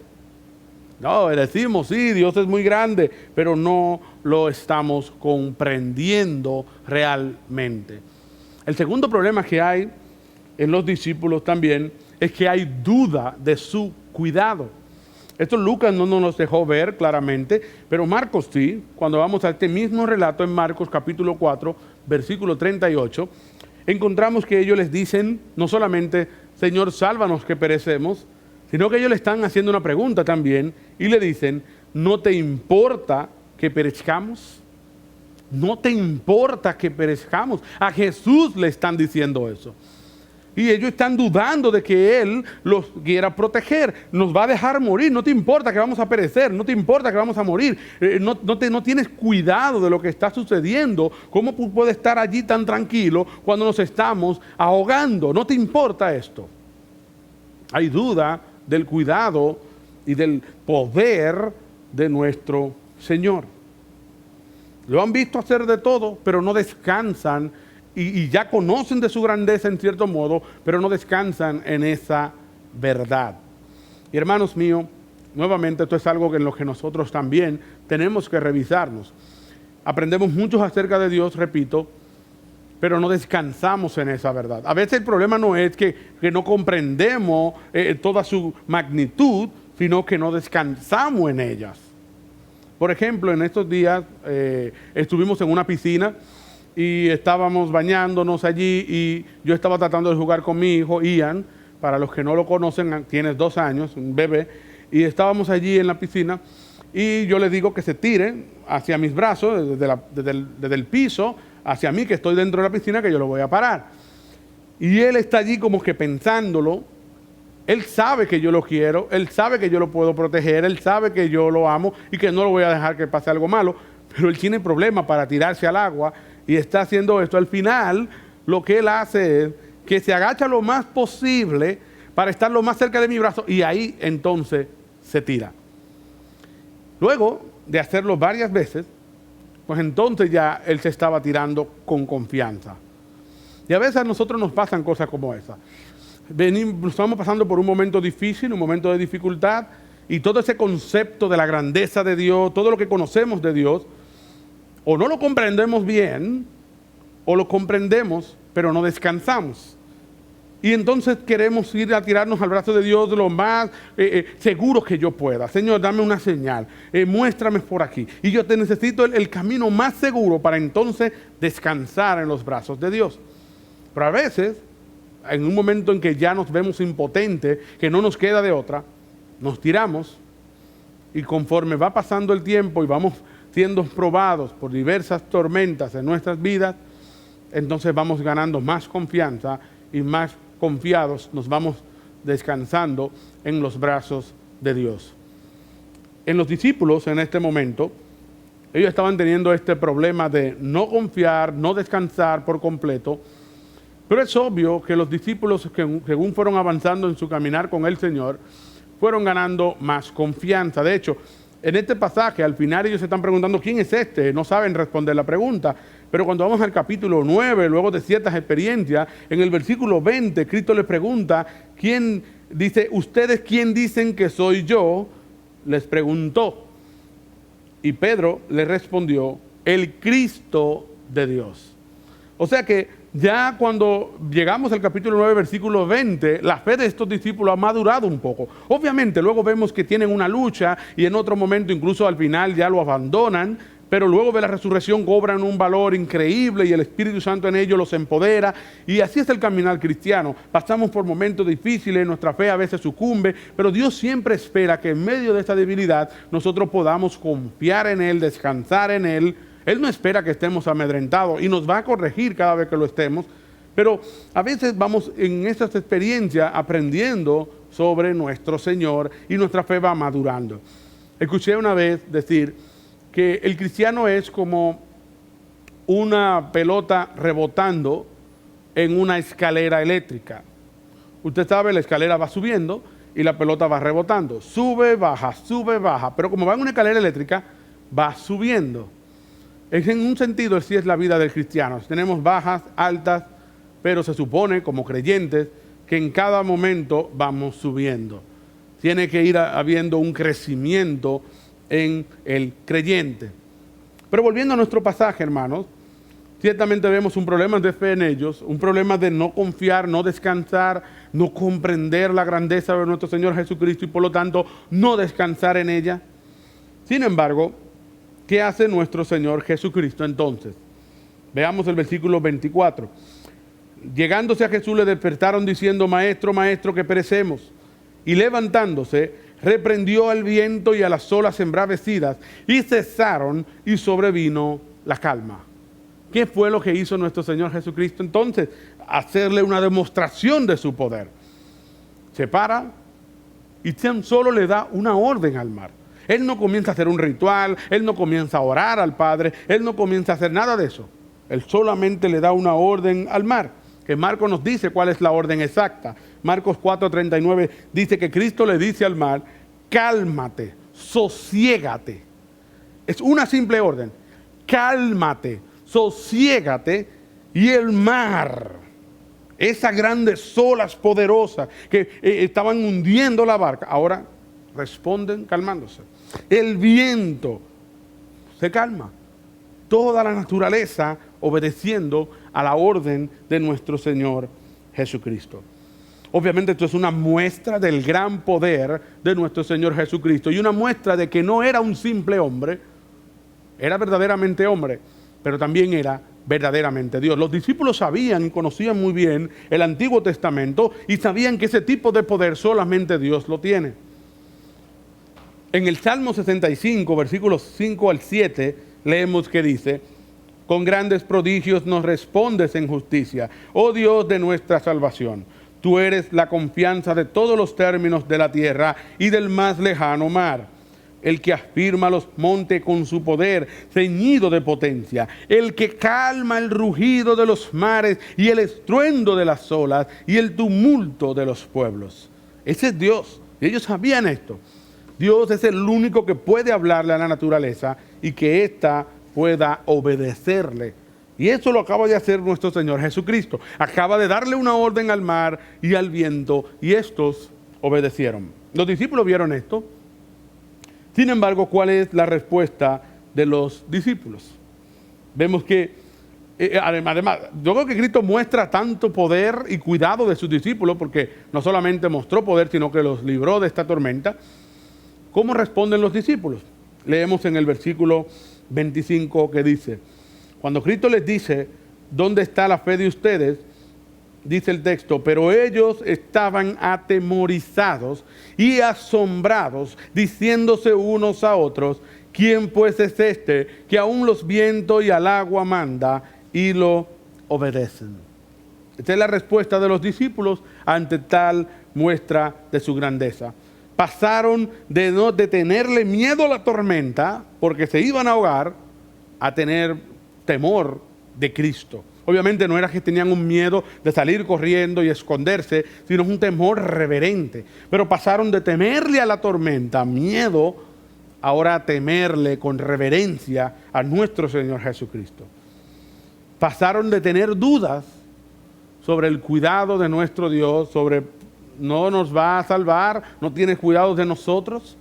No, decimos, sí, Dios es muy grande, pero no lo estamos comprendiendo realmente. El segundo problema que hay en los discípulos también es que hay duda de su cuidado. Esto Lucas no nos dejó ver claramente, pero Marcos sí. Cuando vamos a este mismo relato en Marcos capítulo 4, versículo 38, encontramos que ellos les dicen, no solamente, Señor, sálvanos que perecemos, sino que ellos le están haciendo una pregunta también y le dicen, ¿no te importa que perezcamos? ¿No te importa que perezcamos? A Jesús le están diciendo eso. Y ellos están dudando de que Él los quiera proteger. Nos va a dejar morir. No te importa que vamos a perecer. No te importa que vamos a morir. No tienes cuidado de lo que está sucediendo. ¿Cómo puedes estar allí tan tranquilo cuando nos estamos ahogando? No te importa esto. Hay duda del cuidado y del poder de nuestro Señor. Lo han visto hacer de todo, pero no descansan. Y ya conocen de su grandeza en cierto modo, pero no descansan en esa verdad. Y hermanos míos, nuevamente esto es algo en lo que nosotros también tenemos que revisarnos. Aprendemos mucho acerca de Dios, repito, pero no descansamos en esa verdad. A veces el problema no es que no comprendemos toda su magnitud, sino que no descansamos en ellas. Por ejemplo, en estos días estuvimos en una piscina y estábamos bañándonos allí y yo estaba tratando de jugar con mi hijo Ian. Para los que no lo conocen, tiene 2 años, un bebé, y estábamos allí en la piscina y yo le digo que se tire hacia mis brazos, desde el piso hacia mí, que estoy dentro de la piscina, que yo lo voy a parar. Y él está allí como que pensándolo. Él sabe que yo lo quiero, él sabe que yo lo puedo proteger, él sabe que yo lo amo y que no lo voy a dejar que pase algo malo, pero él tiene problemas para tirarse al agua y está haciendo esto. Al final, lo que él hace es que se agacha lo más posible para estar lo más cerca de mi brazo y ahí entonces se tira. Luego de hacerlo varias veces, pues entonces ya él se estaba tirando con confianza. Y a veces a nosotros nos pasan cosas como esa. Estamos pasando por un momento difícil, un momento de dificultad, y todo ese concepto de la grandeza de Dios, todo lo que conocemos de Dios, O no lo comprendemos bien, o lo comprendemos, pero no descansamos. Y entonces queremos ir a tirarnos al brazo de Dios lo más seguro que yo pueda. Señor, dame una señal, muéstrame por aquí. Y yo te necesito el camino más seguro para entonces descansar en los brazos de Dios. Pero a veces, en un momento en que ya nos vemos impotentes, que no nos queda de otra, nos tiramos y conforme va pasando el tiempo y vamos siendo probados por diversas tormentas en nuestras vidas, entonces vamos ganando más confianza y más confiados nos vamos descansando en los brazos de Dios. En los discípulos en este momento, ellos estaban teniendo este problema de no confiar, no descansar por completo, pero es obvio que los discípulos, que según fueron avanzando en su caminar con el Señor, fueron ganando más confianza. De hecho, en este pasaje, al final ellos se están preguntando, ¿quién es este? No saben responder la pregunta. Pero cuando vamos al capítulo 9, luego de ciertas experiencias, en el versículo 20, Cristo les pregunta, ¿quién dice, ustedes quién dicen que soy yo? Les preguntó. Y Pedro le respondió, el Cristo de Dios. O sea que ya cuando llegamos al capítulo 9, versículo 20, la fe de estos discípulos ha madurado un poco. Obviamente, luego vemos que tienen una lucha y en otro momento, incluso al final, ya lo abandonan, pero luego de la resurrección cobran un valor increíble y el Espíritu Santo en ellos los empodera. Y así es el caminar cristiano. Pasamos por momentos difíciles, nuestra fe a veces sucumbe, pero Dios siempre espera que en medio de esta debilidad nosotros podamos confiar en Él, descansar en Él. Él no espera que estemos amedrentados y nos va a corregir cada vez que lo estemos, pero a veces vamos en estas experiencias aprendiendo sobre nuestro Señor y nuestra fe va madurando. Escuché una vez decir que el cristiano es como una pelota rebotando en una escalera eléctrica. Usted sabe, la escalera va subiendo y la pelota va rebotando. Sube, baja, pero como va en una escalera eléctrica, va subiendo. En un sentido, así es la vida del cristiano. Tenemos bajas, altas, pero se supone, como creyentes, que en cada momento vamos subiendo. Tiene que ir habiendo un crecimiento en el creyente. Pero volviendo a nuestro pasaje, hermanos, ciertamente vemos un problema de fe en ellos, un problema de no confiar, no descansar, no comprender la grandeza de nuestro Señor Jesucristo y por lo tanto no descansar en ella. Sin embargo, ¿qué hace nuestro Señor Jesucristo entonces? Veamos el versículo 24. Llegándose a Jesús le despertaron diciendo, Maestro, Maestro, que perecemos. Y levantándose, reprendió al viento y a las olas embravecidas, y cesaron y sobrevino la calma. ¿Qué fue lo que hizo nuestro Señor Jesucristo entonces? Hacerle una demostración de su poder. Se para y tan solo le da una orden al mar. Él no comienza a hacer un ritual, Él no comienza a orar al Padre, Él no comienza a hacer nada de eso. Él solamente le da una orden al mar, que Marcos nos dice cuál es la orden exacta. Marcos 4:39 dice que Cristo le dice al mar, cálmate, sosiégate. Es una simple orden, cálmate, sosiégate, y el mar, esas grandes olas poderosas que estaban hundiendo la barca, ahora responden calmándose. El viento se calma. Toda la naturaleza obedeciendo a la orden de nuestro Señor Jesucristo. Obviamente esto es una muestra del gran poder de nuestro Señor Jesucristo y una muestra de que no era un simple hombre, era verdaderamente hombre, pero también era verdaderamente Dios. Los discípulos sabían y conocían muy bien el Antiguo Testamento y sabían que ese tipo de poder solamente Dios lo tiene. En el Salmo 65, versículos 5 al 7, leemos que dice, con grandes prodigios nos respondes en justicia, oh Dios de nuestra salvación. Tú eres la confianza de todos los términos de la tierra y del más lejano mar. El que afirma los montes con su poder, ceñido de potencia. El que calma el rugido de los mares y el estruendo de las olas y el tumulto de los pueblos. Ese es Dios. Y ellos sabían esto. Dios es el único que puede hablarle a la naturaleza y que ésta pueda obedecerle. Y eso lo acaba de hacer nuestro Señor Jesucristo. Acaba de darle una orden al mar y al viento y estos obedecieron. Los discípulos vieron esto. Sin embargo, ¿cuál es la respuesta de los discípulos? Vemos que, además, yo creo que Cristo muestra tanto poder y cuidado de sus discípulos, porque no solamente mostró poder, sino que los libró de esta tormenta. ¿Cómo responden los discípulos? Leemos en el versículo 25 que dice, cuando Cristo les dice, ¿dónde está la fe de ustedes? Dice el texto, pero ellos estaban atemorizados y asombrados, diciéndose unos a otros, ¿quién pues es este que aún los vientos y al agua manda y lo obedecen? Esta es la respuesta de los discípulos ante tal muestra de su grandeza. Pasaron de tenerle miedo a la tormenta, porque se iban a ahogar, a tener temor de Cristo. Obviamente no era que tenían un miedo de salir corriendo y esconderse, sino un temor reverente. Pero pasaron de temerle a la tormenta, miedo, ahora a temerle con reverencia a nuestro Señor Jesucristo. Pasaron de tener dudas sobre el cuidado de nuestro Dios, sobre no nos va a salvar, no tiene cuidado de nosotros,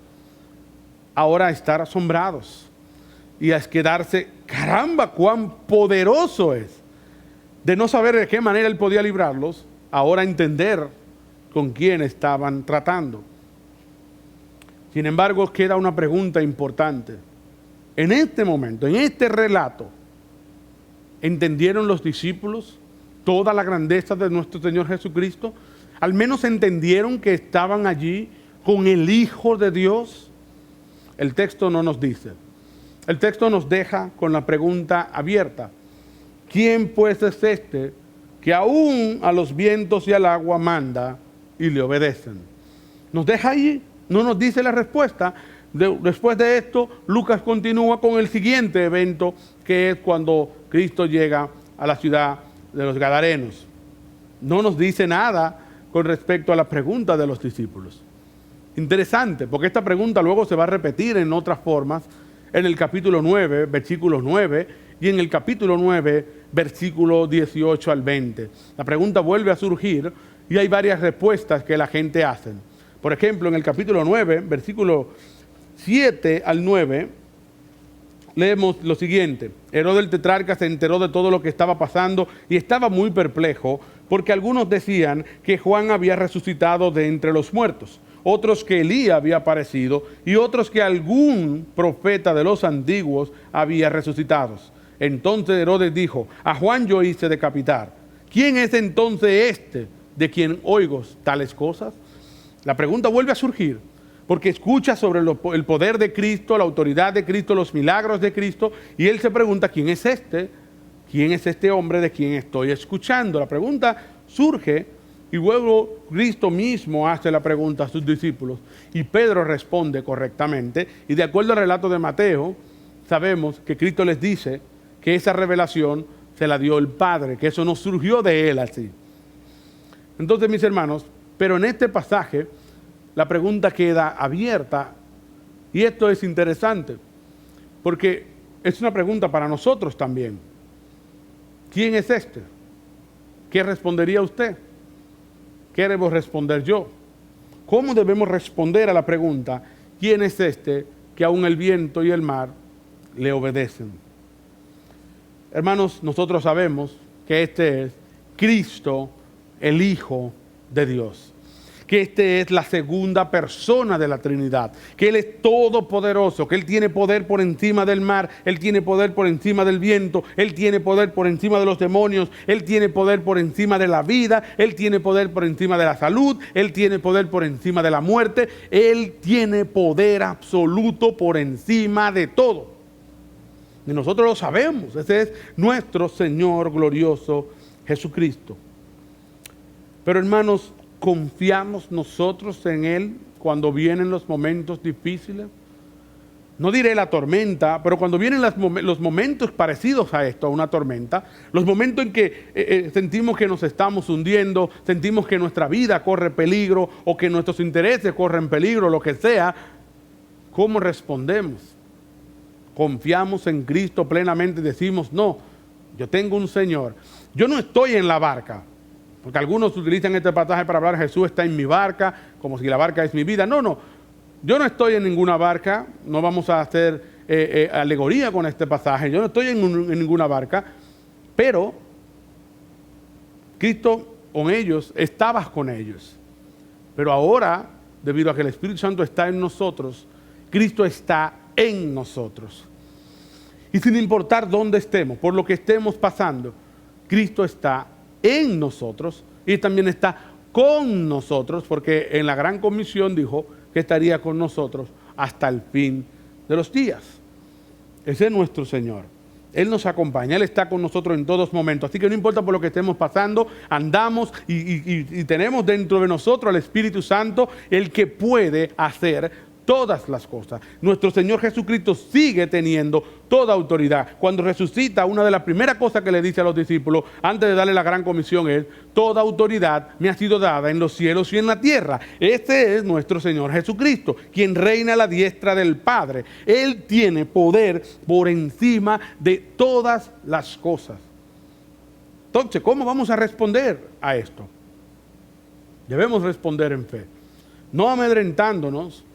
ahora a estar asombrados y a quedarse, caramba, cuán poderoso es. De no saber de qué manera Él podía librarlos, ahora entender con quién estaban tratando. Sin embargo, queda una pregunta importante. En este momento, en este relato, ¿entendieron los discípulos toda la grandeza de nuestro Señor Jesucristo? Al menos entendieron que estaban allí con el Hijo de Dios. El texto no nos dice. El texto nos deja con la pregunta abierta. ¿Quién pues es este que aún a los vientos y al agua manda y le obedecen? Nos deja allí, no nos dice la respuesta. Después de esto, Lucas continúa con el siguiente evento, que es cuando Cristo llega a la ciudad de los Gadarenos. No nos dice nada con respecto a la pregunta de los discípulos. Interesante, porque esta pregunta luego se va a repetir en otras formas en el capítulo 9, versículo 9, y en el capítulo 9, versículo 18 al 20. La pregunta vuelve a surgir y hay varias respuestas que la gente hace. Por ejemplo, en el capítulo 9, versículo 7 al 9, leemos lo siguiente. Herodes el tetrarca se enteró de todo lo que estaba pasando y estaba muy perplejo, porque algunos decían que Juan había resucitado de entre los muertos, otros que Elías había aparecido y otros que algún profeta de los antiguos había resucitado. Entonces Herodes dijo, a Juan yo hice decapitar. ¿Quién es entonces este de quien oigo tales cosas? La pregunta vuelve a surgir, porque escucha sobre el poder de Cristo, la autoridad de Cristo, los milagros de Cristo, y él se pregunta, ¿quién es este? ¿Quién es este hombre de quien estoy escuchando? La pregunta surge y luego Cristo mismo hace la pregunta a sus discípulos y Pedro responde correctamente. Y de acuerdo al relato de Mateo, sabemos que Cristo les dice que esa revelación se la dio el Padre, que eso no surgió de él así. Entonces, mis hermanos, pero en este pasaje la pregunta queda abierta y esto es interesante porque es una pregunta para nosotros también. ¿Quién es este? ¿Qué respondería usted? ¿Qué debo responder yo? ¿Cómo debemos responder a la pregunta? ¿Quién es este que aún el viento y el mar le obedecen? Hermanos, nosotros sabemos que este es Cristo, el Hijo de Dios. Que este es la segunda persona de la Trinidad, que Él es todopoderoso, que Él tiene poder por encima del mar, Él tiene poder por encima del viento, Él tiene poder por encima de los demonios, Él tiene poder por encima de la vida, Él tiene poder por encima de la salud, Él tiene poder por encima de la muerte, Él tiene poder absoluto por encima de todo. Y nosotros lo sabemos, ese es nuestro Señor glorioso Jesucristo. Pero hermanos, ¿confiamos nosotros en Él cuando vienen los momentos difíciles? No diré la tormenta, pero cuando vienen los momentos parecidos a esto, a una tormenta, los momentos en que sentimos que nos estamos hundiendo, sentimos que nuestra vida corre peligro o que nuestros intereses corren peligro, lo que sea, ¿cómo respondemos? ¿Confiamos en Cristo plenamente y decimos, no, yo tengo un Señor, yo no estoy en la barca? Porque algunos utilizan este pasaje para hablar, Jesús está en mi barca, como si la barca es mi vida. No, yo no estoy en ninguna barca, no vamos a hacer alegoría con este pasaje. Yo no estoy en ninguna barca, pero Cristo con ellos, estabas con ellos. Pero ahora, debido a que el Espíritu Santo está en nosotros, Cristo está en nosotros. Y sin importar dónde estemos, por lo que estemos pasando, Cristo está en nosotros y también está con nosotros, porque en la gran comisión dijo que estaría con nosotros hasta el fin de los días. Ese es nuestro Señor. Él nos acompaña, Él está con nosotros en todos momentos. Así que no importa por lo que estemos pasando, andamos y tenemos dentro de nosotros al Espíritu Santo, el que puede hacer todas las cosas. Nuestro Señor Jesucristo sigue teniendo toda autoridad. Cuando resucita, una de las primeras cosas que le dice a los discípulos, antes de darle la gran comisión, es: toda autoridad me ha sido dada en los cielos y en la tierra. Este es nuestro Señor Jesucristo, quien reina a la diestra del Padre. Él tiene poder por encima de todas las cosas. Entonces, ¿cómo vamos a responder a esto? Debemos responder en fe, no amedrentándonos,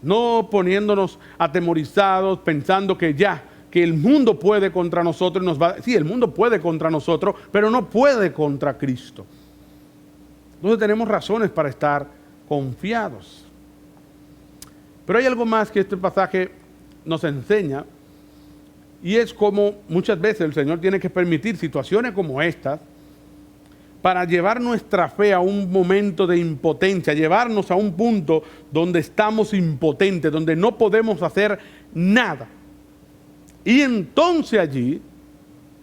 no poniéndonos atemorizados, pensando que el mundo puede contra nosotros. Sí, el mundo puede contra nosotros, pero no puede contra Cristo. Entonces tenemos razones para estar confiados. Pero hay algo más que este pasaje nos enseña, y es como muchas veces el Señor tiene que permitir situaciones como estas para llevar nuestra fe a un momento de impotencia, llevarnos a un punto donde estamos impotentes, donde no podemos hacer nada. Y entonces allí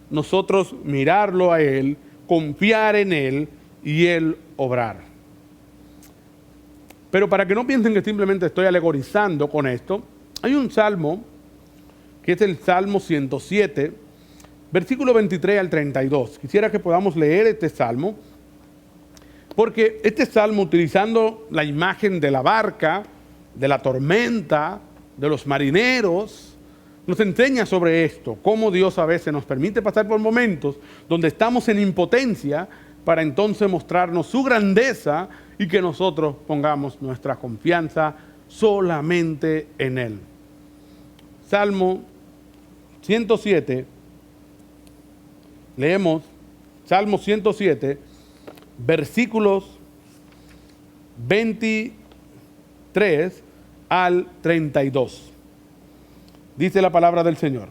nosotros mirarlo a Él, confiar en Él y Él obrar. Pero para que no piensen que simplemente estoy alegorizando con esto, hay un salmo que es el Salmo 107, versículo 23 al 32. Quisiera que podamos leer este salmo, porque este salmo, utilizando la imagen de la barca, de la tormenta, de los marineros, nos enseña sobre esto, cómo Dios a veces nos permite pasar por momentos donde estamos en impotencia, para entonces mostrarnos su grandeza y que nosotros pongamos nuestra confianza solamente en Él. Salmo 107, leemos Salmo 107, versículos 23 al 32. Dice la palabra del Señor: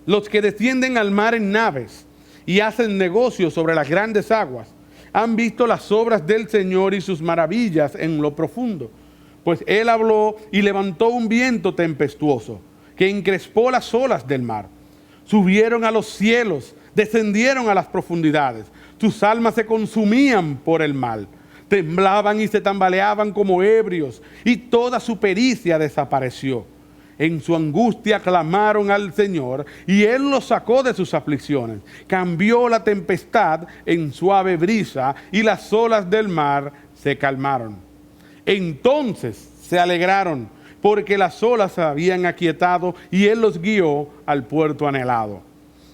los que descienden al mar en naves y hacen negocios sobre las grandes aguas, han visto las obras del Señor y sus maravillas en lo profundo. Pues Él habló y levantó un viento tempestuoso que encrespó las olas del mar. Subieron a los cielos, descendieron a las profundidades. Sus almas se consumían por el mal. Temblaban y se tambaleaban como ebrios, y toda su pericia desapareció. En su angustia clamaron al Señor, y Él los sacó de sus aflicciones. Cambió la tempestad en suave brisa, y las olas del mar se calmaron. Entonces se alegraron, porque las olas se habían aquietado, y Él los guió al puerto anhelado.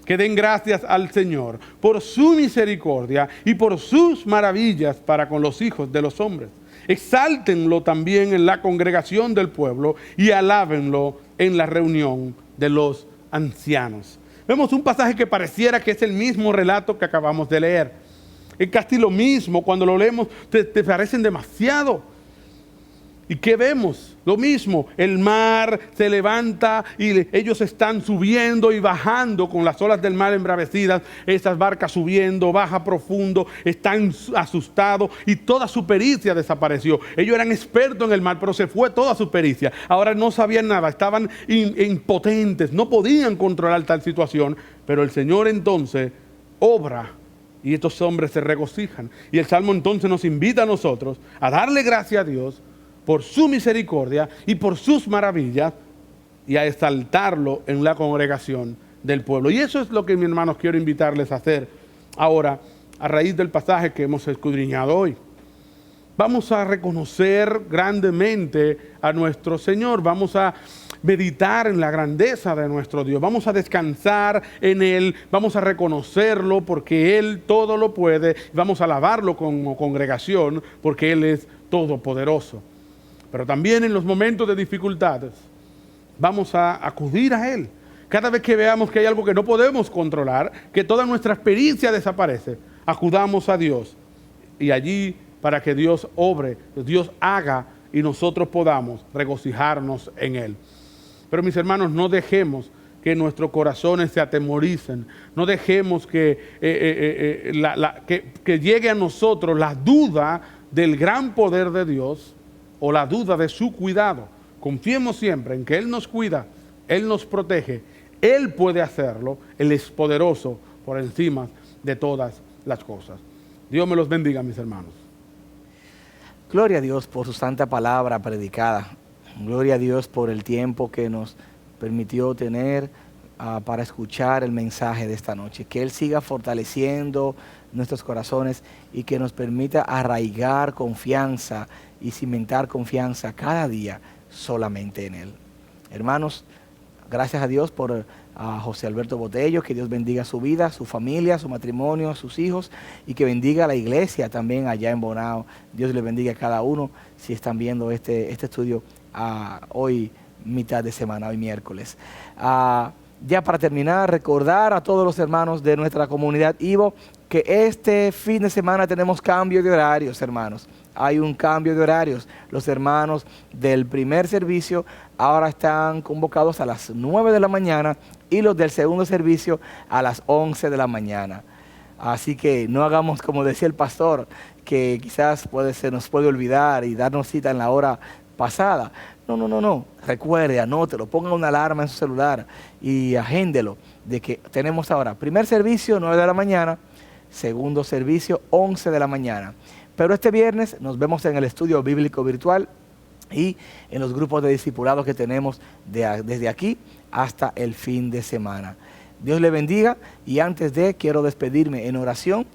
Que den gracias al Señor por su misericordia y por sus maravillas para con los hijos de los hombres. Exáltenlo también en la congregación del pueblo y alábenlo en la reunión de los ancianos. Vemos un pasaje que pareciera que es el mismo relato que acabamos de leer. Es casi lo mismo, cuando lo leemos te parecen demasiado. ¿Y qué vemos? Lo mismo, el mar se levanta y ellos están subiendo y bajando con las olas del mar embravecidas, esas barcas subiendo, baja profundo, están asustados y toda su pericia desapareció. Ellos eran expertos en el mar, pero se fue toda su pericia. Ahora no sabían nada, estaban impotentes, no podían controlar tal situación, pero el Señor entonces obra. Y estos hombres se regocijan. Y el Salmo entonces nos invita a nosotros a darle gracias a Dios por su misericordia y por sus maravillas, y a exaltarlo en la congregación del pueblo. Y eso es lo que, mis hermanos, quiero invitarles a hacer ahora, a raíz del pasaje que hemos escudriñado hoy. Vamos a reconocer grandemente a nuestro Señor, vamos a meditar en la grandeza de nuestro Dios, vamos a descansar en Él, vamos a reconocerlo porque Él todo lo puede, vamos a alabarlo como congregación porque Él es todopoderoso. Pero también en los momentos de dificultades vamos a acudir a Él. Cada vez que veamos que hay algo que no podemos controlar, que toda nuestra experiencia desaparece, acudamos a Dios. Y allí, para que Dios obre, Dios haga y nosotros podamos regocijarnos en Él. Pero mis hermanos, no dejemos que nuestros corazones se atemoricen. No dejemos que llegue a nosotros la duda del gran poder de Dios o la duda de su cuidado. Confiemos siempre en que Él nos cuida, Él nos protege, Él puede hacerlo, Él es poderoso por encima de todas las cosas. Dios me los bendiga, mis hermanos. Gloria a Dios por su santa palabra predicada. Gloria a Dios por el tiempo que nos permitió tener para escuchar el mensaje de esta noche. Que Él siga fortaleciendo nuestros corazones y que nos permita arraigar confianza y cimentar confianza cada día solamente en Él. Hermanos, gracias a Dios por a José Alberto Botello, que Dios bendiga su vida, su familia, su matrimonio, sus hijos, y que bendiga a la iglesia también allá en Bonao. Dios le bendiga a cada uno si están viendo este estudio hoy, mitad de semana, hoy miércoles. Ya para terminar, recordar a todos los hermanos de nuestra comunidad Ivo que este fin de semana tenemos cambio de horarios, hermanos. Hay un cambio de horarios. Los hermanos del primer servicio ahora están convocados a las 9 de la mañana y los del segundo servicio a las 11 de la mañana. Así que no hagamos como decía el pastor, que quizás se nos puede olvidar y darnos cita en la hora pasada. No. Recuerde, anótelo, ponga una alarma en su celular y agéndelo de que tenemos ahora primer servicio 9 de la mañana, segundo servicio 11 de la mañana. Pero este viernes nos vemos en el estudio bíblico virtual y en los grupos de discipulados que tenemos desde aquí hasta el fin de semana. Dios le bendiga y antes quiero despedirme en oración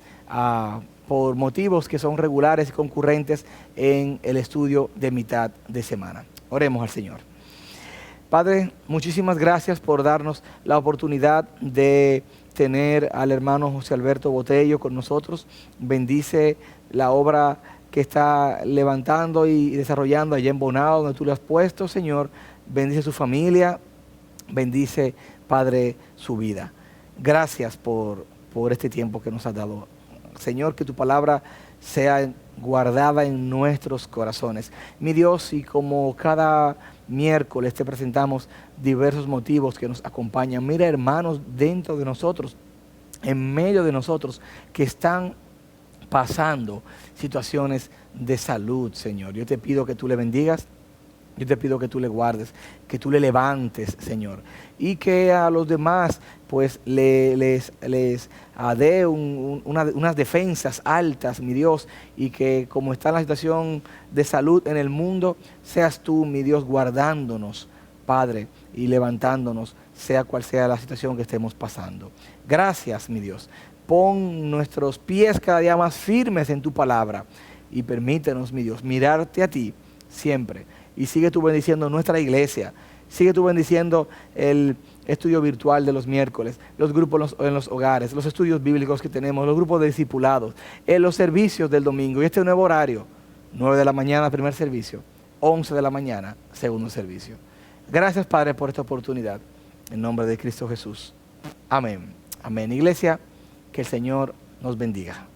por motivos que son regulares y concurrentes en el estudio de mitad de semana. Oremos al Señor. Padre, muchísimas gracias por darnos la oportunidad de tener al hermano José Alberto Botello con nosotros. Bendice la obra que está levantando y desarrollando allá en Bonao, donde tú le has puesto, Señor. Bendice su familia, bendice, Padre, su vida. Gracias por este tiempo que nos has dado. Señor, que tu palabra sea guardada en nuestros corazones. Mi Dios, y como cada miércoles te presentamos diversos motivos que nos acompañan. Mira, hermanos, dentro de nosotros, en medio de nosotros, que están pasando situaciones de salud, Señor. Yo te pido que tú le bendigas, yo te pido que tú le guardes, que tú le levantes, Señor, y que a los demás pues les dé unas defensas altas, mi Dios, y que como está la situación de salud en el mundo, seas tú, mi Dios, guardándonos, Padre, y levantándonos, sea cual sea la situación que estemos pasando. Gracias, mi Dios. Pon nuestros pies cada día más firmes en tu palabra y permítenos, mi Dios, mirarte a ti siempre. Y sigue tú bendiciendo nuestra iglesia, sigue tú bendiciendo el estudio virtual de los miércoles, los grupos en los hogares, los estudios bíblicos que tenemos, los grupos de discipulados, los servicios del domingo y este nuevo horario, 9 de la mañana primer servicio, 11 de la mañana segundo servicio. Gracias, Padre, por esta oportunidad. En nombre de Cristo Jesús. Amén. Amén. Iglesia, que el Señor nos bendiga.